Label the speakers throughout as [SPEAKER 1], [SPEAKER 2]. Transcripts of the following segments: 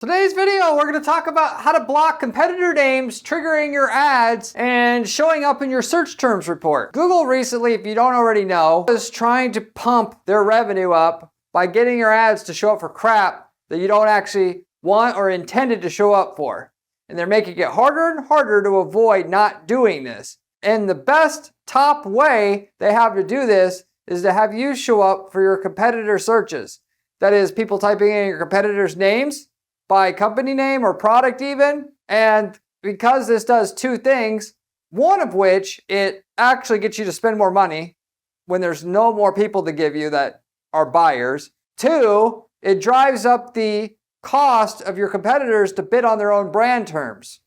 [SPEAKER 1] Today's video, we're going to talk about how to block competitor names triggering your ads and showing up in your search terms report. Google recently, if you don't already know, is trying to pump their revenue up by getting your ads to show up for crap that you don't actually want or intended to show up for. And they're making it harder and harder to avoid not doing this. And the best top way they have to do this is to have you show up for your competitor searches. That is, people typing in your competitors' names by company name or product even. And because this does two things, one of which it actually gets you to spend more money when there's no more people to give you that are buyers. Two, it drives up the cost of your competitors to bid on their own brand terms,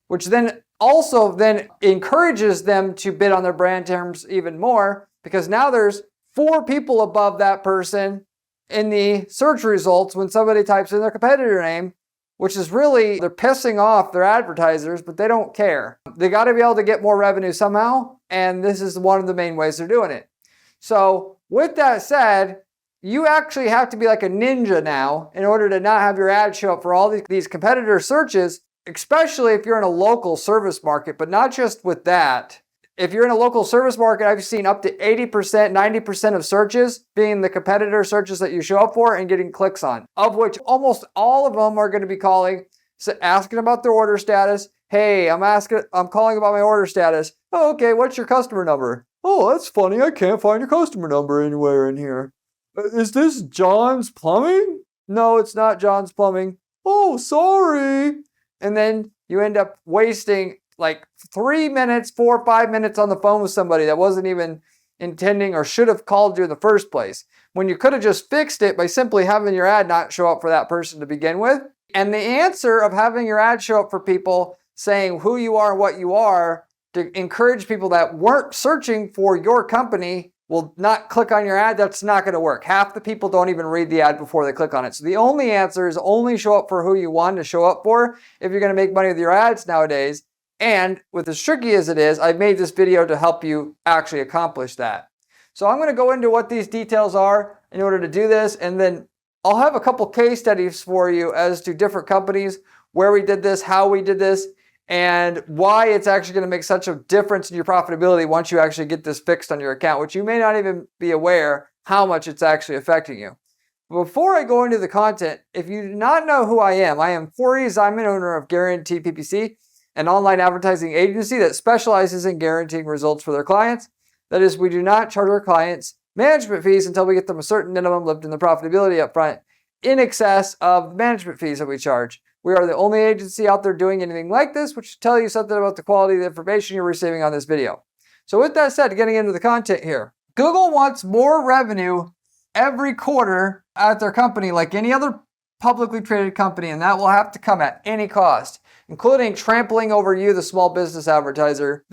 [SPEAKER 1] which then also then encourages them to bid on their brand terms even more, because now there's 4 people above that person in the search results when somebody types in their competitor name, which is really, they're pissing off their advertisers, but they don't care. They got to be able to get more revenue somehow, and this is one of the main ways they're doing it. So with that said, you actually have to be like a ninja now in order to not have your ad show up for all these competitor searches, especially if you're in a local service market, but not just with that. If you're in a local service market, I've seen up to 80%, 90% of searches being the competitor searches that you show up for and getting clicks on, of which almost all of them are going to be calling, asking about their order status. Hey, I'm calling about my order status. Oh, okay, what's your customer number? Oh, that's funny. I can't find your customer number anywhere in here. Is this John's Plumbing? No, it's not John's Plumbing. Oh, sorry. And then you end up wasting like 3 minutes, 4 or 5 minutes on the phone with somebody that wasn't even intending or should have called you in the first place, when you could have just fixed it by simply having your ad not show up for that person to begin with. And the answer of having your ad show up for people saying who you are and what you are to encourage people that weren't searching for your company will not click on your ad. That's not going to work. Half the people don't even read the ad before they click on it. So the only answer is only show up for who you want to show up for if you're going to make money with your ads nowadays. And with as tricky as it is, I've made this video to help you actually accomplish that. So I'm going to go into what these details are in order to do this, and then I'll have a couple case studies for you as to different companies, where we did this, how we did this, and why it's actually going to make such a difference in your profitability once you actually get this fixed on your account, which you may not even be aware how much it's actually affecting you. Before I go into the content, if you do not know who I am Corey Ziman, owner of Guaranteed PPC, an online advertising agency that specializes in guaranteeing results for their clients. That is, we do not charge our clients management fees until we get them a certain minimum lift in the profitability up front in excess of the management fees that we charge. We are the only agency out there doing anything like this, which should tell you something about the quality of the information you're receiving on this video. So with that said, getting into the content here, Google wants more revenue every quarter at their company like any other publicly traded company, and that will have to come at any cost, including trampling over you, the small business advertiser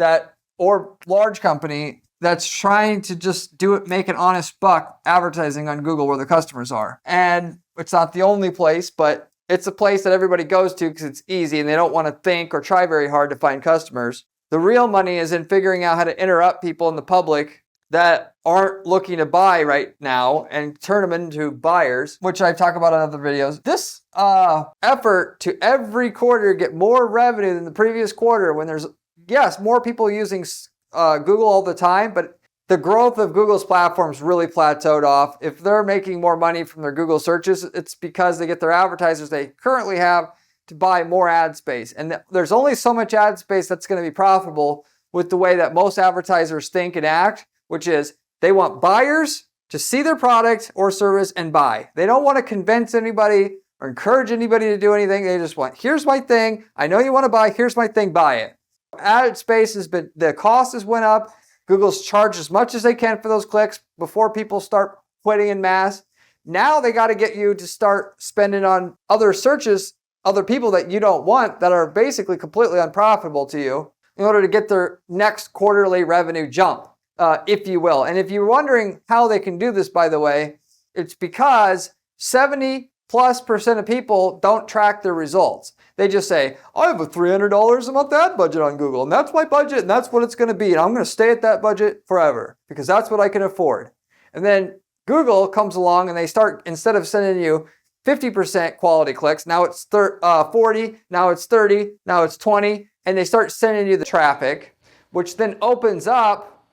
[SPEAKER 1] or large company that's trying to just make an honest buck advertising on Google where the customers are. And it's not the only place, but it's a place that everybody goes to because it's easy and they don't want to think or try very hard to find customers. The real money is in figuring out how to interrupt people in the public that aren't looking to buy right now and turn them into buyers, which I talk about in other videos. This effort to every quarter get more revenue than the previous quarter, when there's, yes, more people using Google all the time, but the growth of Google's platform's really plateaued off. If they're making more money from their Google searches, it's because they get their advertisers they currently have to buy more ad space. And there's only so much ad space that's going to be profitable with the way that most advertisers think and act, which is they want buyers to see their product or service and buy. They don't want to convince anybody or encourage anybody to do anything. They just want, here's my thing. I know you want to buy. Here's my thing. Buy it. Ad space the cost has went up. Google's charged as much as they can for those clicks before people start quitting in mass. Now they got to get you to start spending on other searches, other people that you don't want that are basically completely unprofitable to you in order to get their next quarterly revenue jump. If you will. And if you're wondering how they can do this, by the way, it's because 70+% of people don't track their results. They just say, I have a $300 a month ad budget on Google, and that's my budget, and that's what it's going to be, and I'm going to stay at that budget forever because that's what I can afford. And then Google comes along and they start, instead of sending you 50% quality clicks. Now it's 40, now it's 30, now it's 20, and they start sending you the traffic, which then opens up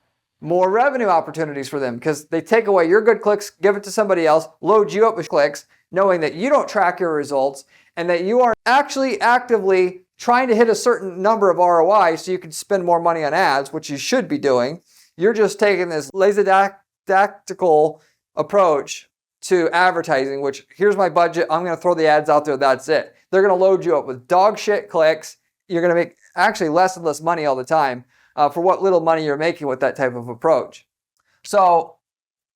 [SPEAKER 1] more revenue opportunities for them because they take away your good clicks, give it to somebody else, load you up with clicks, knowing that you don't track your results and that you are actually actively trying to hit a certain number of ROI so you can spend more money on ads, which you should be doing. You're just taking this lackadaisical approach to advertising, which here's my budget, I'm going to throw the ads out there, that's it. They're going to load you up with dog shit clicks. You're going to make actually less and less money all the time for what little money you're making with that type of approach. So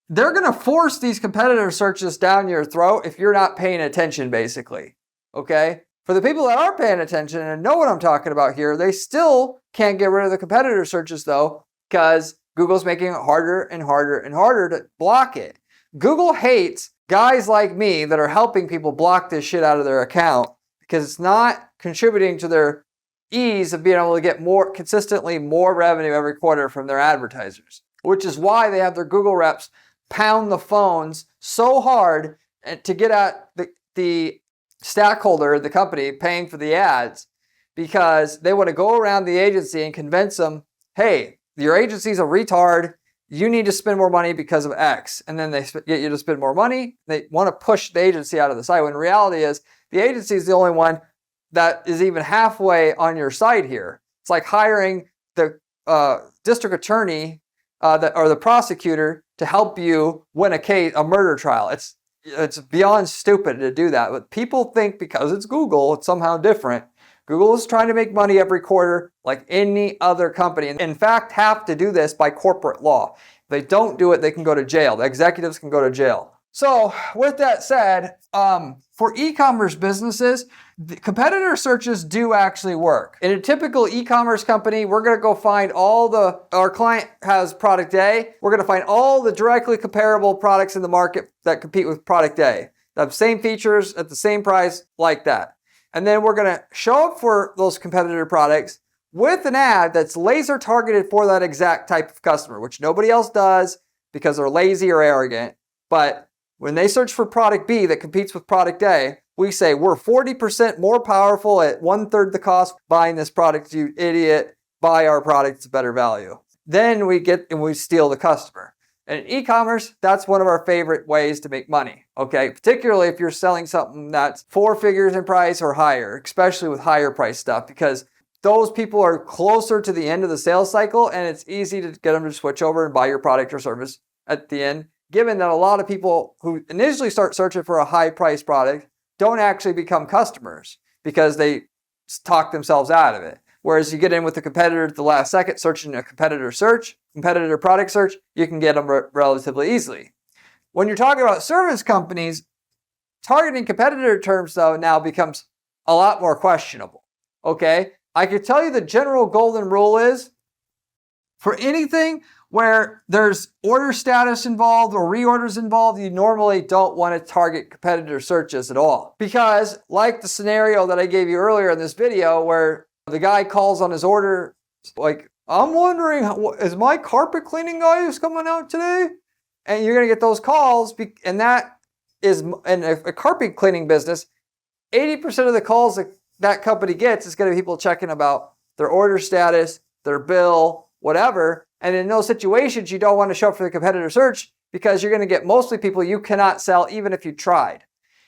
[SPEAKER 1] they're going to force these competitor searches down your throat if you're not paying attention, basically. Okay? For the people that are paying attention and know what I'm talking about here, they still can't get rid of the competitor searches though, because Google's making it harder and harder and harder to block it. Google hates guys like me that are helping people block this shit out of their account because it's not contributing to their ease of being able to get consistently more revenue every quarter from their advertisers, which is why they have their Google reps pound the phones so hard to get at the stakeholder, the company paying for the ads, because they want to go around the agency and convince them, hey, your agency's a retard. You need to spend more money because of X. And then they get you to spend more money. They want to push the agency out of the site when reality is the agency is the only one that is even halfway on your side here. It's like hiring the district attorney or the prosecutor to help you win a murder trial. It's beyond stupid to do that. But people think because it's Google, it's somehow different. Google is trying to make money every quarter like any other company. And in fact, have to do this by corporate law. If they don't do it, they can go to jail. The executives can go to jail. So with that said, for e-commerce businesses, the competitor searches do actually work. In a typical e-commerce company, we're going to go find our client has product A. We're going to find all the directly comparable products in the market that compete with product A. That have same features at the same price like that. And then we're going to show up for those competitor products with an ad that's laser targeted for that exact type of customer, which nobody else does because they're lazy or arrogant. But when they search for product B that competes with product A, we say we're 40% more powerful at 1/3 the cost buying this product, you idiot. Buy our product, it's a better value. Then we steal the customer. And in e-commerce, that's one of our favorite ways to make money, okay? Particularly if you're selling something that's 4 figures in price or higher, especially with higher price stuff, because those people are closer to the end of the sales cycle and it's easy to get them to switch over and buy your product or service at the end, given that a lot of people who initially start searching for a high price product don't actually become customers because they talk themselves out of it. Whereas you get in with the competitor at the last second, searching a competitor product search, you can get them relatively easily. When you're talking about service companies, targeting competitor terms though now becomes a lot more questionable. Okay? I can tell you the general golden rule is for anything where there's order status involved or reorders involved, you normally don't want to target competitor searches at all. Because like the scenario that I gave you earlier in this video where the guy calls on his order, like, I'm wondering, is my carpet cleaning guy who's coming out today? And you're going to get those calls, and that is, in a carpet cleaning business, 80% of the calls that company gets is going to be people checking about their order status, their bill, whatever. And in those situations, you don't want to show up for the competitor search because you're going to get mostly people you cannot sell even if you tried.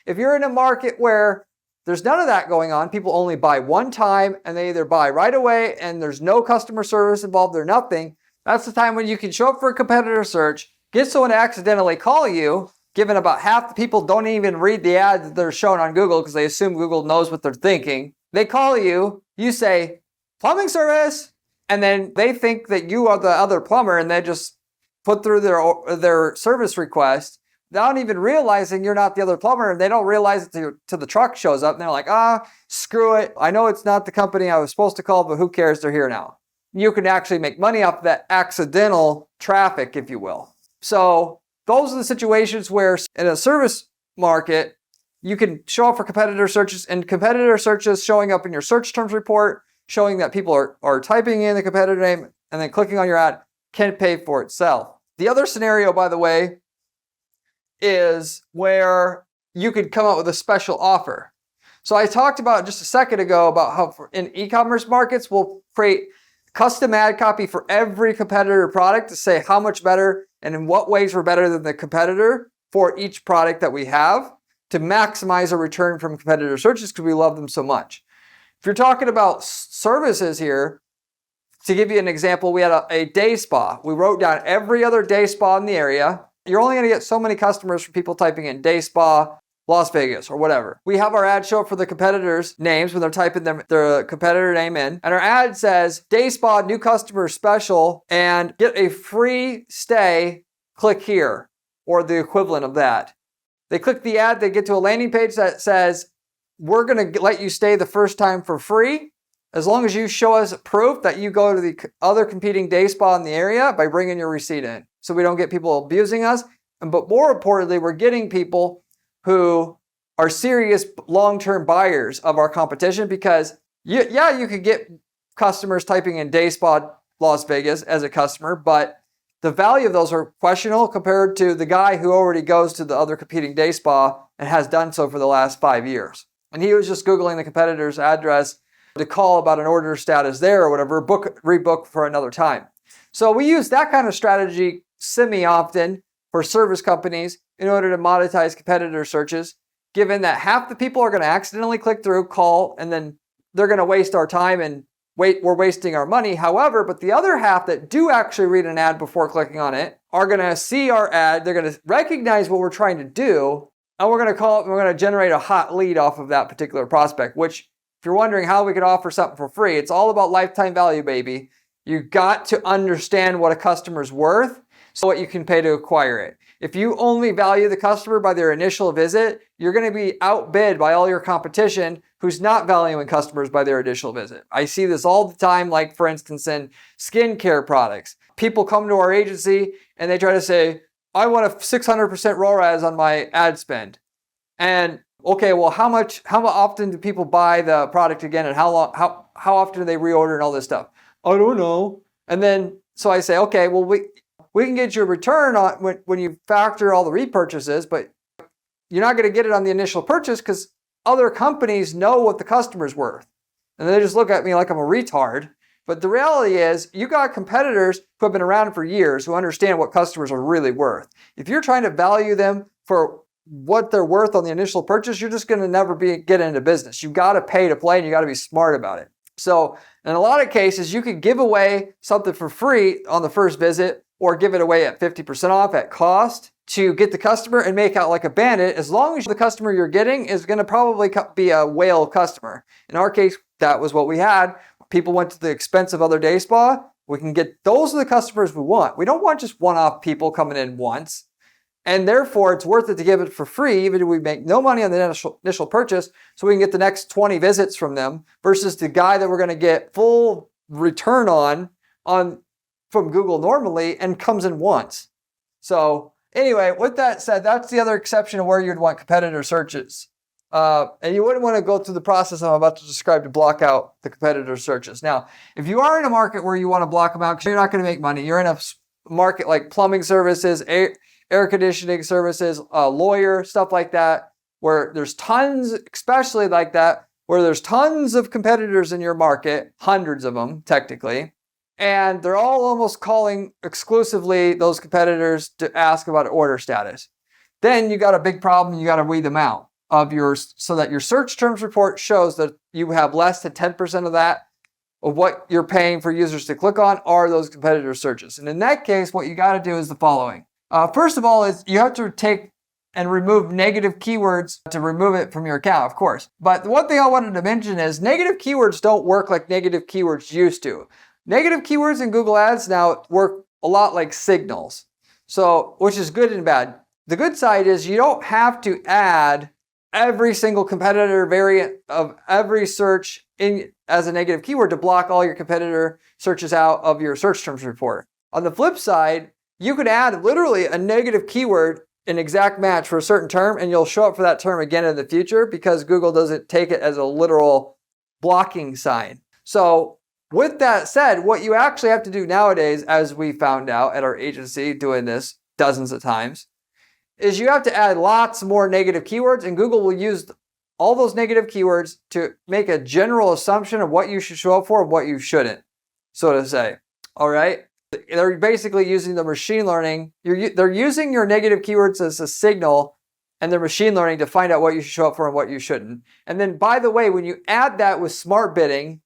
[SPEAKER 1] If you're in a market where there's none of that going on, people only buy one time and they either buy right away and there's no customer service involved or nothing, that's the time when you can show up for a competitor search, get someone to accidentally call you, given about half the people don't even read the ad that they're shown on Google because they assume Google knows what they're thinking. They call you, you say, plumbing service, and then they think that you are the other plumber and they just put through their service request without even realizing you're not the other plumber, and they don't realize it till the truck shows up and they're like, screw it. I know it's not the company I was supposed to call, but who cares? They're here now. You can actually make money off that accidental traffic, if you will. So those are the situations where in a service market, you can show up for competitor searches, and competitor searches showing up in your search terms report, showing that people are typing in the competitor name and then clicking on your ad can pay for itself. The other scenario, by the way, is where you could come up with a special offer. So I talked about just a second ago about how in e-commerce markets, we'll create custom ad copy for every competitor product to say how much better and in what ways we're better than the competitor for each product that we have to maximize a return from competitor searches because we love them so much. If you're talking about services here, to give you an example, we had a day spa. We wrote down every other day spa in the area. You're only going to get so many customers from people typing in day spa, Las Vegas, or whatever. We have our ad show up for the competitors' names when they're typing their competitor name in. And our ad says, day spa, new customer special, and get a free stay, click here, or the equivalent of that. They click the ad, they get to a landing page that says, we're going to let you stay the first time for free, as long as you show us proof that you go to the other competing day spa in the area by bringing your receipt in. So we don't get people abusing us. But more importantly, we're getting people who are serious long-term buyers of our competition because you could get customers typing in day spa Las Vegas as a customer, but the value of those are questionable compared to the guy who already goes to the other competing day spa and has done so for the last 5 years. And he was just Googling the competitor's address to call about an order status there or whatever, rebook for another time. So we use that kind of strategy semi-often for service companies in order to monetize competitor searches, given that half the people are going to accidentally click through, call, and then they're going to waste our time and we're wasting our money. However, but the other half that do actually read an ad before clicking on it are going to see our ad, they're going to recognize what we're trying to do, and we're going to call it, we're going to generate a hot lead off of that particular prospect, which if you're wondering how we could offer something for free, it's all about lifetime value, baby. You got to understand what a customer's worth, so what you can pay to acquire it. If you only value the customer by their initial visit, you're going to be outbid by all your competition who's not valuing customers by their initial visit. I see this all the time, like for instance in skincare products. People come to our agency and they try to say, I want a 600% ROAS on my ad spend. And okay, well, how often do people buy the product again, and how often do they reorder and all this stuff? I don't know. And then so I say, okay, well, we can get you a return on when you factor all the repurchases, but you're not going to get it on the initial purchase because other companies know what the customer's worth. And they just look at me like I'm a retard. But the reality is you got competitors who have been around for years who understand what customers are really worth. If you're trying to value them for what they're worth on the initial purchase, you're just going to never get into business. You got to pay to play and you got to be smart about it. So in a lot of cases, you could give away something for free on the first visit or give it away at 50% off at cost to get the customer and make out like a bandit, as long as the customer you're getting is going to probably be a whale customer. In our case, that was what we had. People went to the expense of other day spa. We can get those are the customers we want. We don't want just one-off people coming in once. And therefore, it's worth it to give it for free, even if we make no money on the initial purchase, so we can get the next 20 visits from them versus the guy that we're going to get full return on from Google normally and comes in once. So anyway, with that said, that's the other exception of where you'd want competitor searches. And you wouldn't want to go through the process I'm about to describe to block out the competitor searches. Now, if you are in a market where you want to block them out because you're not going to make money, you're in a market like plumbing services, air conditioning services, lawyer, stuff like that, where there's tons, especially like that, where there's tons of competitors in your market, hundreds of them technically, and they're all almost calling exclusively those competitors to ask about order status. Then you got a big problem, you got to weed them out so that your search terms report shows that you have less than 10% of that of what you're paying for users to click on are those competitor searches. And in that case, what you got to do is the following. First of all, is you have to take and remove negative keywords to remove it from your account, of course. But the one thing I wanted to mention is negative keywords don't work like negative keywords used to. Negative keywords in Google Ads now work a lot like signals, so which is good and bad. The good side is you don't have to add every single competitor variant of every search in as a negative keyword to block all your competitor searches out of your search terms report. On the flip side, you could add literally a negative keyword, an exact match for a certain term, and you'll show up for that term again in the future because Google doesn't take it as a literal blocking sign. So with that said, what you actually have to do nowadays, as we found out at our agency doing this dozens of times, is you have to add lots more negative keywords, and Google will use all those negative keywords to make a general assumption of what you should show up for and what you shouldn't, so to say. All right? They're basically using the machine learning. They're using your negative keywords as a signal, and their machine learning to find out what you should show up for and what you shouldn't. And then, by the way, when you add that with smart bidding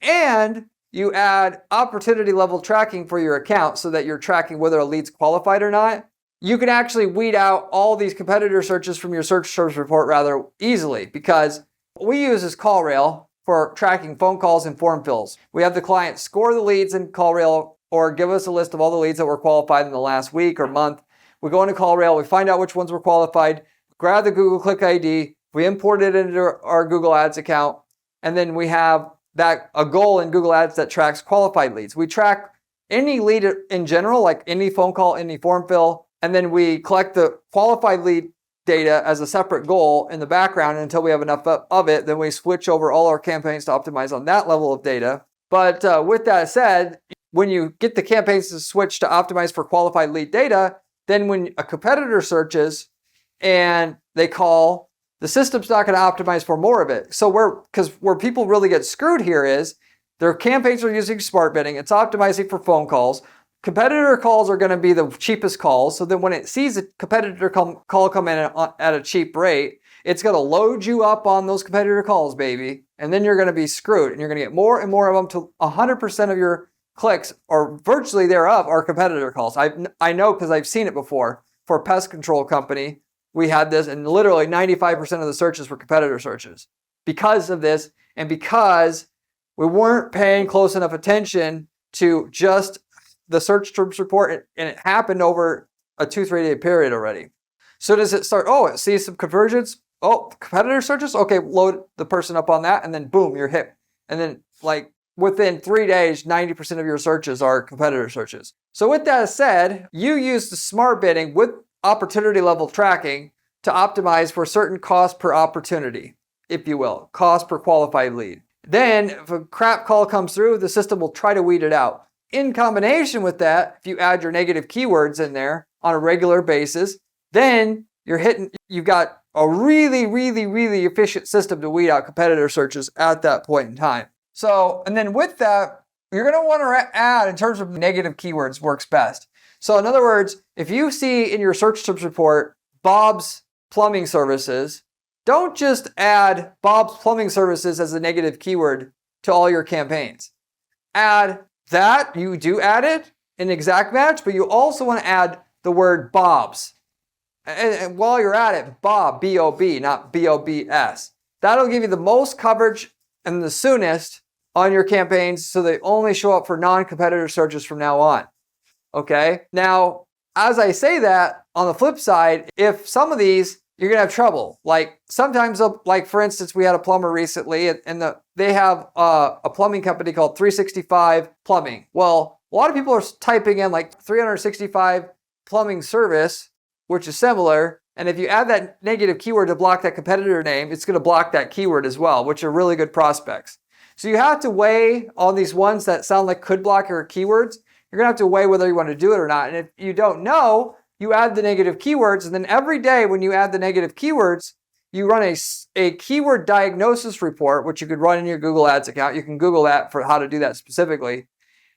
[SPEAKER 1] and you add opportunity level tracking for your account so that you're tracking whether a lead's qualified or not, you can actually weed out all these competitor searches from your search terms report rather easily, because what we use is CallRail for tracking phone calls and form fills. We have the client score the leads in CallRail or give us a list of all the leads that were qualified in the last week or month. We go into CallRail, we find out which ones were qualified, grab the Google Click ID, we import it into our Google Ads account, and then we have a goal in Google Ads that tracks qualified leads. We track any lead in general, like any phone call, any form fill, and then we collect the qualified lead data as a separate goal in the background until we have enough of it. Then we switch over all our campaigns to optimize on that level of data. But with that said, when you get the campaigns to switch to optimize for qualified lead data, then when a competitor searches and they call, the system's not going to optimize for more of it. So where people really get screwed here is their campaigns are using smart bidding. It's optimizing for phone calls. Competitor calls are going to be the cheapest calls. So then when it sees a competitor call come in at a cheap rate, it's going to load you up on those competitor calls, baby. And then you're going to be screwed. And you're going to get more and more of them till 100% of your clicks or virtually thereof are competitor calls. I know because I've seen it before. For a pest control company, we had this, and literally 95% of the searches were competitor searches because of this, and because we weren't paying close enough attention to just the search terms report, and it happened over a 2-3 day period already. So does it start, it sees some conversions, competitor searches, okay, load the person up on that, and then boom, you're hit. And then like within 3 days, 90% of your searches are competitor searches. So with that said, you use the smart bidding with opportunity level tracking to optimize for certain cost per opportunity, if you will, cost per qualified lead. Then if a crap call comes through, the system will try to weed it out. In combination with that, if you add your negative keywords in there on a regular basis, then you've got a really, really, really efficient system to weed out competitor searches at that point in time. So, and then with that, you're going to want to add in terms of negative keywords works best. So in other words, if you see in your search terms report, Bob's Plumbing Services, don't just add Bob's Plumbing Services as a negative keyword to all your campaigns. Add that, you do add it in exact match, but you also want to add the word Bob's. And while you're at it, Bob, B-O-B, not B-O-B-S. That'll give you the most coverage and the soonest on your campaigns, so they only show up for non-competitor searches from now on. Okay? Now, as I say that, on the flip side, if some of these, you're going to have trouble. Like sometimes, like for instance, we had a plumber recently, and they have a plumbing company called 365 Plumbing. Well, a lot of people are typing in like 365 plumbing service, which is similar. And if you add that negative keyword to block that competitor name, it's going to block that keyword as well, which are really good prospects. So you have to weigh on these ones that sound like could block your keywords. You're going to have to weigh whether you want to do it or not. And if you don't know, you add the negative keywords, and then every day when you add the negative keywords, you run a keyword diagnosis report, which you could run in your Google Ads account. You can Google that for how to do that specifically.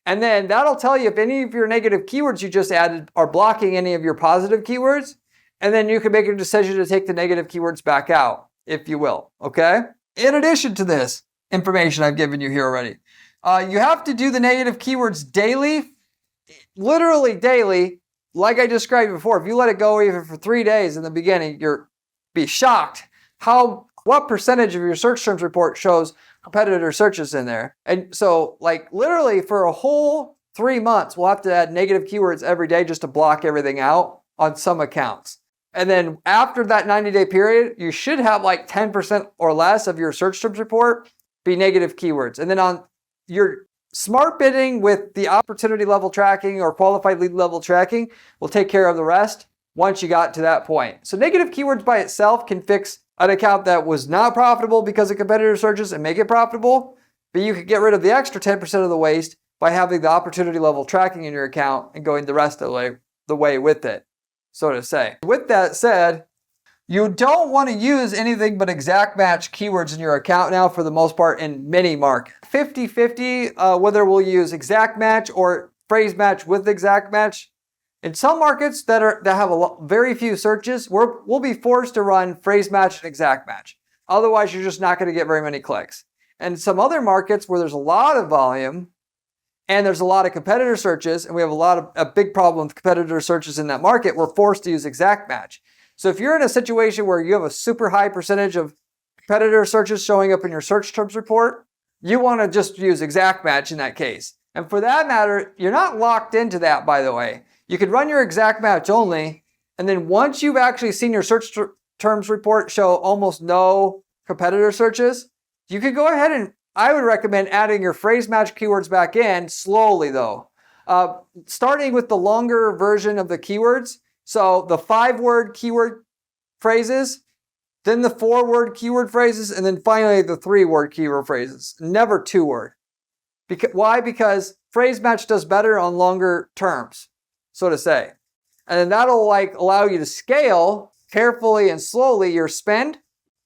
[SPEAKER 1] And then that'll tell you if any of your negative keywords you just added are blocking any of your positive keywords. And then you can make a decision to take the negative keywords back out, if you will, okay? In addition to this information I've given you here already, you have to do the negative keywords daily, literally daily. Like I described before, if you let it go even for 3 days in the beginning, you'll be shocked what percentage of your search terms report shows competitor searches in there. And so like literally for a whole 3 months, we'll have to add negative keywords every day just to block everything out on some accounts. And then after that 90-day period, you should have like 10% or less of your search terms report be negative keywords. And then on your smart bidding with the opportunity level tracking or qualified lead level tracking will take care of the rest once you got to that point. So negative keywords by itself can fix an account that was not profitable because of competitor searches and make it profitable, but you could get rid of the extra 10% of the waste by having the opportunity level tracking in your account and going the rest of the way with it. so to say. With that said, you don't want to use anything but exact match keywords in your account now for the most part in many markets. 50-50 whether we'll use exact match or phrase match with exact match. In some markets that have very few searches, we'll be forced to run phrase match and exact match. Otherwise, you're just not going to get very many clicks. And some other markets where there's a lot of volume and there's a lot of competitor searches, and we have a big problem with competitor searches in that market, we're forced to use exact match. So if you're in a situation where you have a super high percentage of competitor searches showing up in your search terms report, you want to just use exact match in that case. And for that matter, you're not locked into that, by the way. You could run your exact match only, and then once you've actually seen your search terms report show almost no competitor searches, you could go ahead and I would recommend adding your phrase match keywords back in slowly though. Starting with the longer version of the keywords. So the 5-word keyword phrases, then the 4-word keyword phrases, and then finally the 3-word keyword phrases. Never 2-word. Why? Because phrase match does better on longer terms, so to say. And then that'll allow you to scale carefully and slowly your spend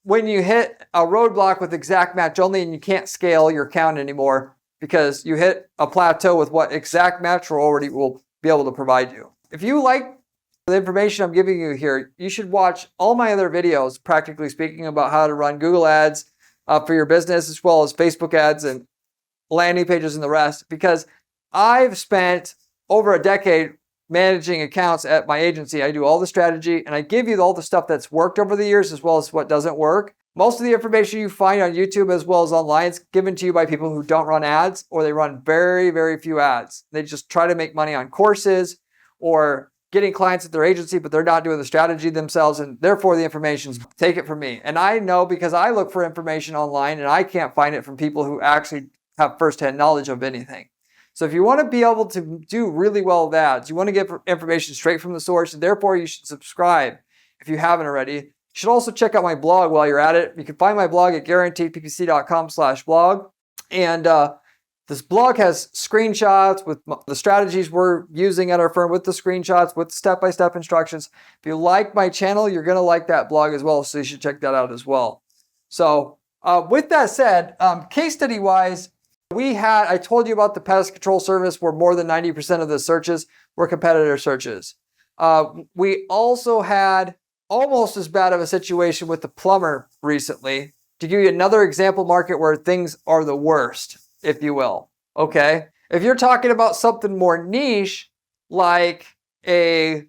[SPEAKER 1] when you hit a roadblock with exact match only and you can't scale your account anymore because you hit a plateau with what exact match will be able to provide you. If you like the information I'm giving you here, you should watch all my other videos, practically speaking, about how to run Google ads for your business, as well as Facebook ads and landing pages and the rest, because I've spent over a decade managing accounts at my agency. I do all the strategy and I give you all the stuff that's worked over the years as well as what doesn't work. Most of the information you find on YouTube as well as online is given to you by people who don't run ads, or they run very, very few ads. They just try to make money on courses or getting clients at their agency, but they're not doing the strategy themselves, and therefore the information's take it from me. And I know because I look for information online and I can't find it from people who actually have firsthand knowledge of anything. So if you want to be able to do really well with ads, you want to get information straight from the source, and therefore you should subscribe if you haven't already. You should also check out my blog while you're at it. You can find my blog at guaranteedppc.com/blog. And this blog has screenshots with the strategies we're using at our firm, with the screenshots, with step-by-step instructions. If you like my channel, you're going to like that blog as well, so you should check that out as well. So with that said, case study-wise, I told you about the pest control service where more than 90% of the searches were competitor searches. We also had almost as bad of a situation with the plumber recently. To give you another example market where things are the worst, if you will. Okay? If you're talking about something more niche, like a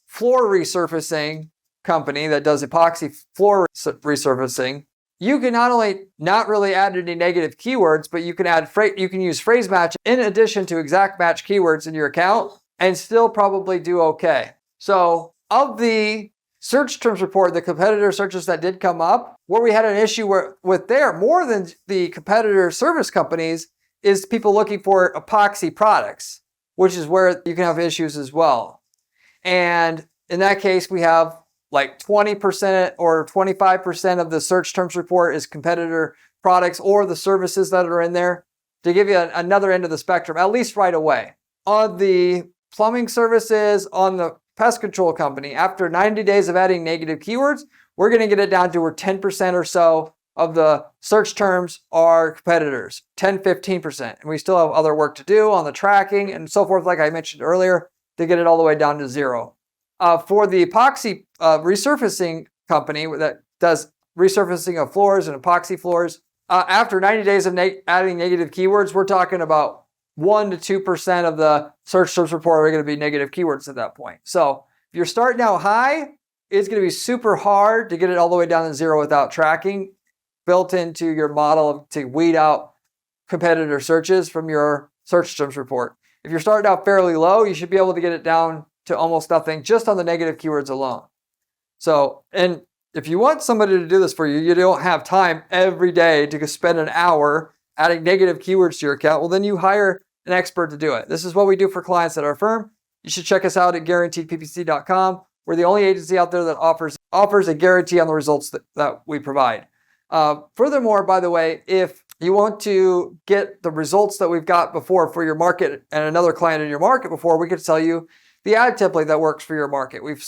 [SPEAKER 1] floor resurfacing company that does epoxy floor resurfacing, you can not only not really add any negative keywords, but you can use phrase match in addition to exact match keywords in your account and still probably do okay. So of the search terms report, the competitor searches that did come up, where we had an issue with there, more than the competitor service companies, is people looking for epoxy products, which is where you can have issues as well. And in that case, we have like 20% or 25% of the search terms report is competitor products or the services that are in there, to give you another end of the spectrum, at least right away. On the plumbing services, on the pest control company, after 90 days of adding negative keywords, we're going to get it down to where 10% or so of the search terms are competitors, 10-15%. And we still have other work to do on the tracking and so forth, like I mentioned earlier, to get it all the way down to 0. For the epoxy resurfacing company that does resurfacing of floors and epoxy floors, after 90 days of adding negative keywords, we're talking about 1 to 2% of the search terms report are going to be negative keywords at that point. So if you're starting out high, it's going to be super hard to get it all the way down to 0 without tracking built into your model to weed out competitor searches from your search terms report. If you're starting out fairly low, you should be able to get it down to almost nothing just on the negative keywords alone. So, and if you want somebody to do this for you, you don't have time every day to spend an hour adding negative keywords to your account, well, then you hire an expert to do it. This is what we do for clients at our firm. You should check us out at guaranteedppc.com. We're the only agency out there that offers a guarantee on the results that we provide. Furthermore, by the way, if you want to get the results that we've got before for your market and another client in your market before, we could sell you the ad template that works for your market. We've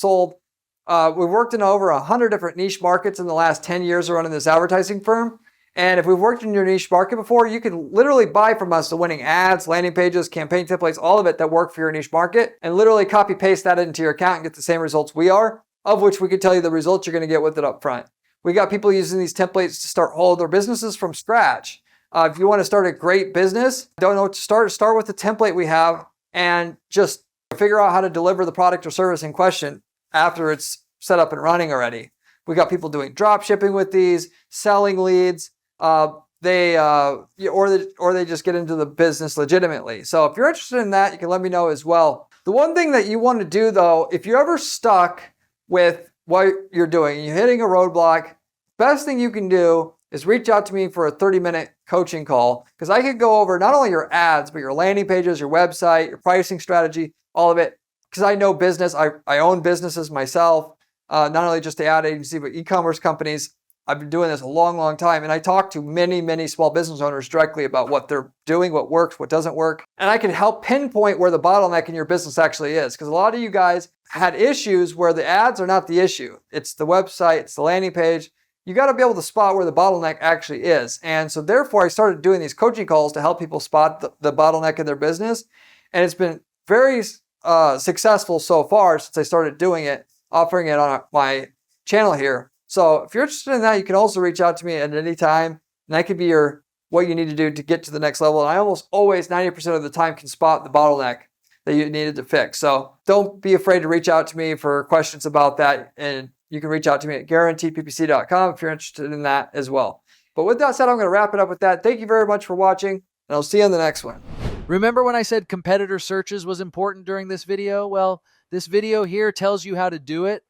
[SPEAKER 1] worked in over 100 different niche markets in the last 10 years of running this advertising firm. And if we've worked in your niche market before, you can literally buy from us the winning ads, landing pages, campaign templates, all of it that work for your niche market, and literally copy paste that into your account and get the same results we are, of which we could tell you the results you're going to get with it up front. We got people using these templates to start all their businesses from scratch. If you want to start a great business, don't know what to start with the template we have and just figure out how to deliver the product or service in question after it's set up and running already. We got people doing drop shipping with these, selling leads. Or they just get into the business legitimately. So if you're interested in that, you can let me know as well. The one thing that you want to do though, if you're ever stuck with what you're doing, you're hitting a roadblock, best thing you can do is reach out to me for a 30-minute coaching call, because I could go over not only your ads, but your landing pages, your website, your pricing strategy, all of it. Because I know business, I own businesses myself, not only just the ad agency, but e-commerce companies. I've been doing this a long, long time, and I talk to many, many small business owners directly about what they're doing, what works, what doesn't work. And I can help pinpoint where the bottleneck in your business actually is, because a lot of you guys had issues where the ads are not the issue. It's the website, it's the landing page. You got to be able to spot where the bottleneck actually is. And so therefore, I started doing these coaching calls to help people spot the bottleneck in their business. And it's been very successful so far since I started doing it, offering it on my channel here. So if you're interested in that, you can also reach out to me at any time, and that could be what you need to do to get to the next level. And I almost always, 90% of the time, can spot the bottleneck that you needed to fix. So don't be afraid to reach out to me for questions about that. And you can reach out to me at guaranteedppc.com if you're interested in that as well. But with that said, I'm going to wrap it up with that. Thank you very much for watching, and I'll see you in the next one.
[SPEAKER 2] Remember when I said competitor searches was important during this video? Well, this video here tells you how to do it.